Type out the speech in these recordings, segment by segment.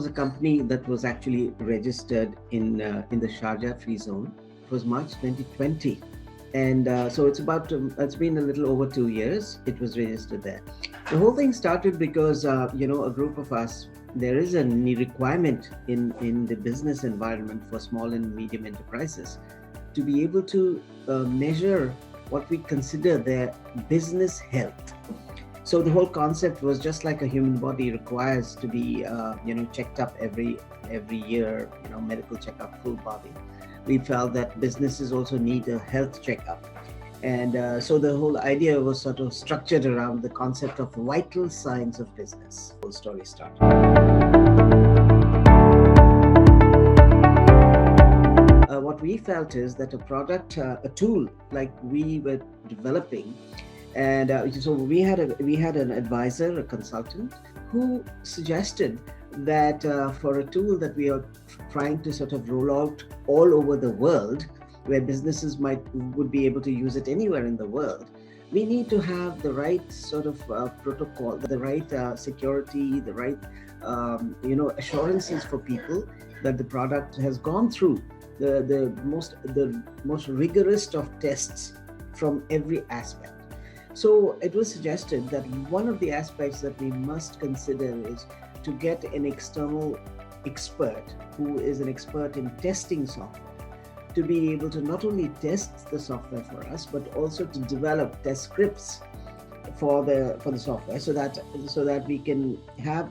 was a company that was actually registered in the Sharjah Free Zone. It was March 2020, and so it's been a little over 2 years. It was registered there. The whole thing started because a group of us. There is a requirement in the business environment for small and medium enterprises to be able to measure what we consider their business health. So the whole concept was just like a human body requires to be, checked up every year, medical checkup, full body. We felt that businesses also need a health checkup. And so the whole idea was sort of structured around the concept of vital signs of business. The whole story started. What we felt is that a product, a tool like we were developing, and so we had an advisor, a consultant, who suggested that for a tool that we are trying to sort of roll out all over the world, where businesses would be able to use it anywhere in the world, we need to have the right sort of protocol, the right security, the right assurances for people that the product has gone through the most rigorous of tests from every aspect. So it was suggested that one of the aspects that we must consider is to get an external expert who is an expert in testing software, to be able to not only test the software for us, but also to develop test scripts for the software, so that we can have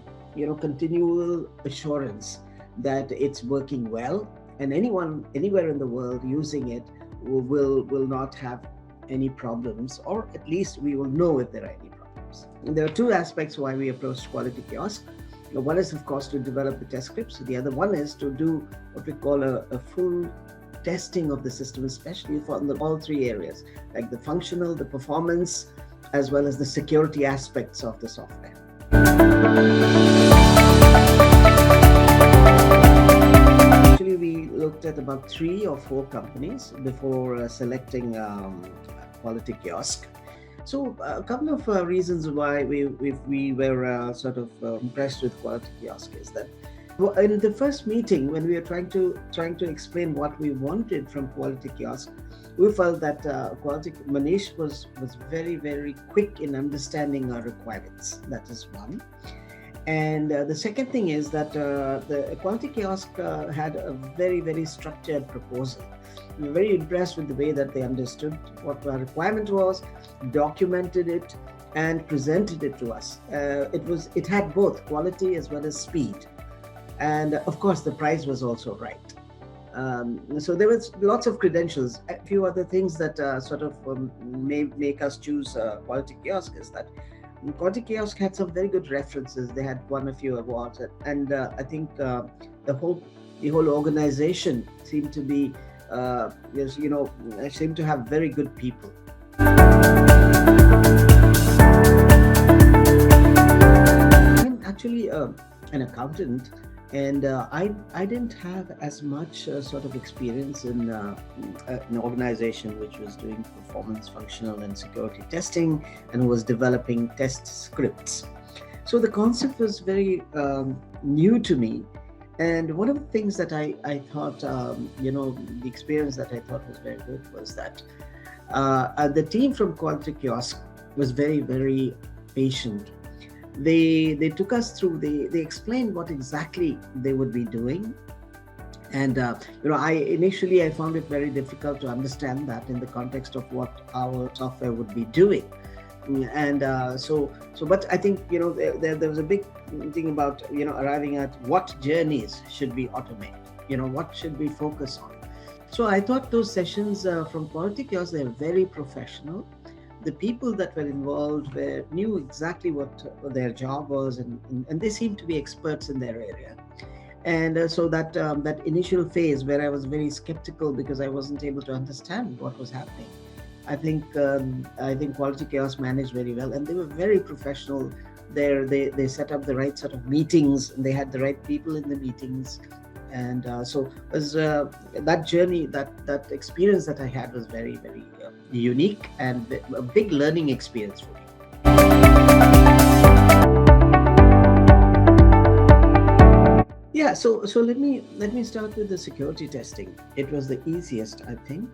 continual assurance that it's working well, and anyone anywhere in the world using it will not have any problems, or at least we will know if there are any problems. And there are two aspects why we approached QualityKiosk. One is, of course, to develop the test scripts. The other one is to do what we call a full testing of the system, especially for all three areas, like the functional, the performance, as well as the security aspects of the software. Actually, we looked at about 3 or 4 companies before selecting QualityKiosk. So a couple of reasons why we were sort of impressed with QualityKiosk is that in the first meeting, when we were trying to explain what we wanted from QualityKiosk, we felt that Manish was very, very quick in understanding our requirements. That is one. And the second thing is that the QualityKiosk had a very, very structured proposal. We were very impressed with the way that they understood what our requirement was, documented it, and presented it to us. It had both quality as well as speed. And of course, the price was also right. So there was lots of credentials. A few other things that sort of may make us choose QualityKiosk is that QualityKiosk had some very good references. They had won a few awards, and I think the whole organization seemed to be, seemed to have very good people. I'm actually an accountant. And I didn't have as much sort of experience in an organization which was doing performance, functional, and security testing, and was developing test scripts. So the concept was very new to me. And one of the things that I thought, the experience that I thought was very good was that the team from QualityKiosk was very, very patient. They took us through, they explained what exactly they would be doing. And, I found it very difficult to understand that in the context of what our software would be doing. And but I think, there was a big thing about, arriving at what journeys should be automated, what should we focus on. So I thought those sessions from QualityKiosk, they're very professional. The people that were involved knew exactly what their job was, and they seemed to be experts in their area. And so that initial phase where I was very skeptical because I wasn't able to understand what was happening, I think QualityKiosk managed very well, and they were very professional. They set up the right sort of meetings, and they had the right people in the meetings. And so it was that journey, that experience that I had was very, very unique and a big learning experience for me. Yeah, so let me start with the security testing. It was the easiest, I think.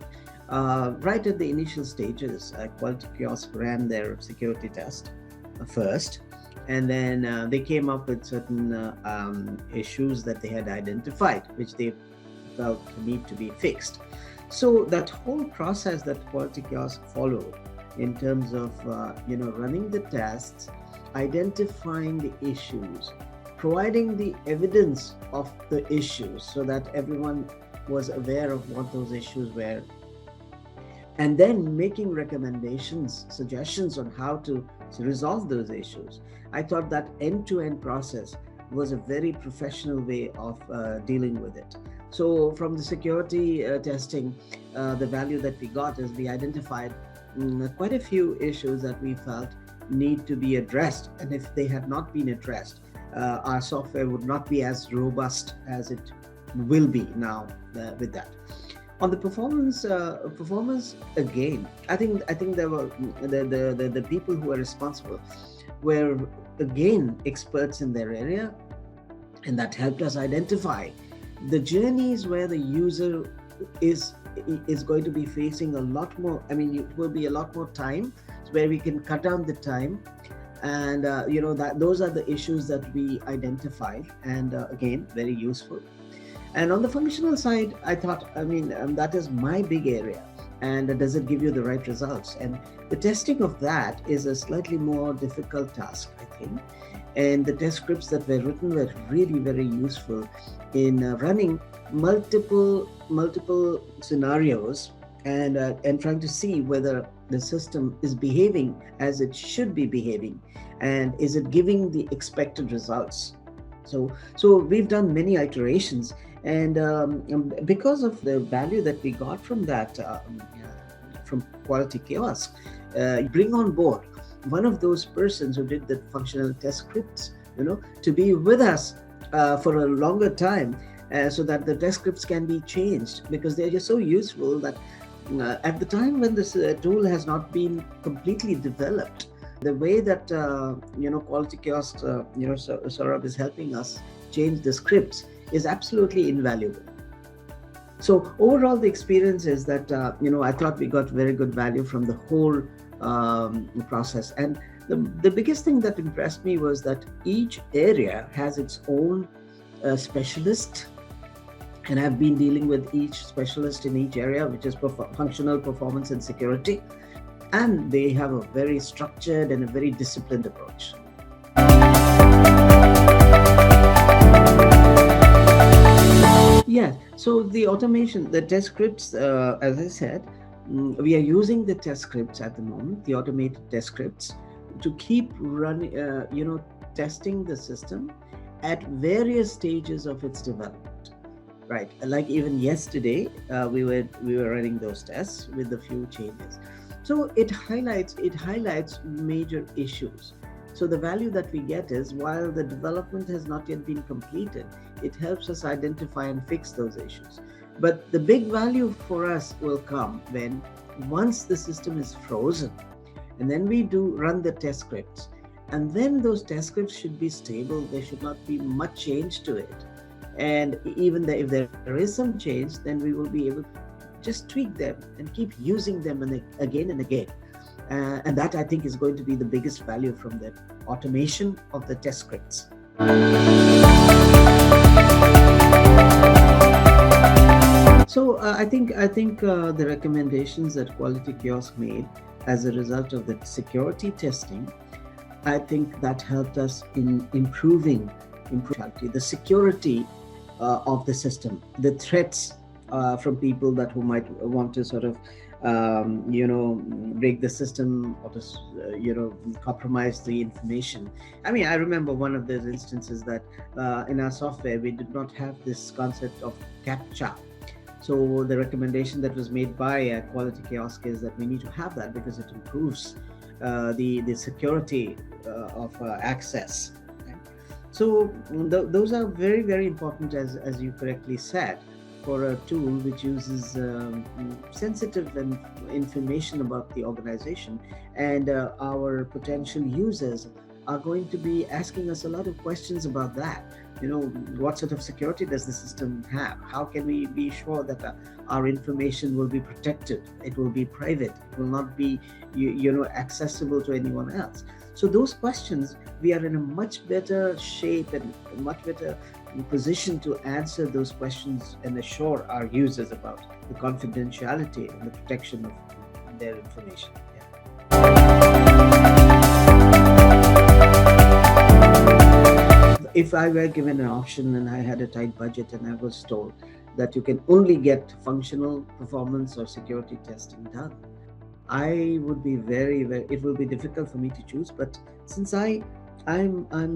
Right at the initial stages, Quality Kiosk ran their security test first, and then they came up with certain issues that they had identified, which they felt need to be fixed. So that whole process that Quality Kiosk followed, in terms of running the tests, identifying the issues, providing the evidence of the issues so that everyone was aware of what those issues were, and then making recommendations, suggestions on how to resolve those issues. I thought that end-to-end process was a very professional way of dealing with it. So from the security testing, the value that we got is we identified quite a few issues that we felt need to be addressed. And if they had not been addressed, our software would not be as robust as it will be now with that. On the performance again, I think there were the people who were responsible were again experts in their area, and that helped us identify the journeys where the user is going to be facing a lot more. I mean, it will be a lot more time, where we can cut down the time, and that those are the issues that we identified, and again, very useful. And on the functional side, I thought, that is my big area. And does it give you the right results? And the testing of that is a slightly more difficult task, I think. And the test scripts that were written were really very useful in running multiple scenarios, and trying to see whether the system is behaving as it should be behaving, and is it giving the expected results. So we've done many iterations, and because of the value that we got from that, from Quality Kiosk, bring on board one of those persons who did the functional test scripts, to be with us for a longer time, so that the test scripts can be changed, because they're just so useful that at the time when this tool has not been completely developed, the way that Quality Kiosk, Saurabh, is helping us change the scripts is absolutely invaluable. So overall, the experience is that I thought we got very good value from the whole process. And the biggest thing that impressed me was that each area has its own specialist, and I've been dealing with each specialist in each area, which is functional, performance, and security. And they have a very structured and a very disciplined approach. Yeah, so the automation, the test scripts, as I said, we are using the test scripts at the moment, the automated test scripts, to keep running, testing the system at various stages of its development. Right, like even yesterday, we were running those tests with a few changes. So it highlights major issues. So the value that we get is, while the development has not yet been completed, it helps us identify and fix those issues. But the big value for us will come when, once the system is frozen, and then we do run the test scripts, and then those test scripts should be stable. There should not be much change to it. And even if there is some change, then we will be able to just tweak them and keep using them again and again. And that, I think, is going to be the biggest value from the automation of the test scripts. So I think the recommendations that Quality Kiosk made as a result of the security testing, I think that helped us in improving the security of the system, the threats from people who might want to sort of break the system, or to compromise the information. I remember one of those instances that in our software we did not have this concept of CAPTCHA. So the recommendation that was made by Quality Kiosk is that we need to have that, because it improves the security of access. So those are very, very important, as you correctly said, for a tool which uses sensitive information about the organization, and our potential users are going to be asking us a lot of questions about that. what sort of security does the system have? How can we be sure that our information will be protected? It will be private. It will not be, accessible to anyone else. So those questions, we are in a much better shape and a much better position to answer those questions and assure our users about the confidentiality and the protection of their information. If I were given an option and I had a tight budget and I was told that you can only get functional performance or security testing done, I would be it will be difficult for me to choose. But since I'm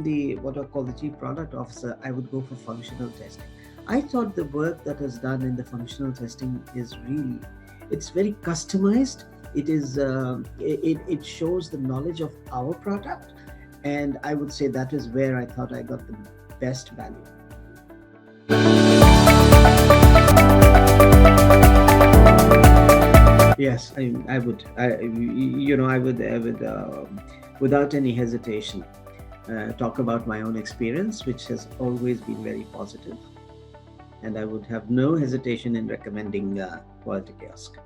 the what I call the chief product officer, I would go for functional testing. I thought the work that is done in the functional testing is it's very customized. It is it shows the knowledge of our product, and I would say that is where I thought I got the best value. Yes, I would. I would, without any hesitation, talk about my own experience, which has always been very positive, and I would have no hesitation in recommending QualityKiosk.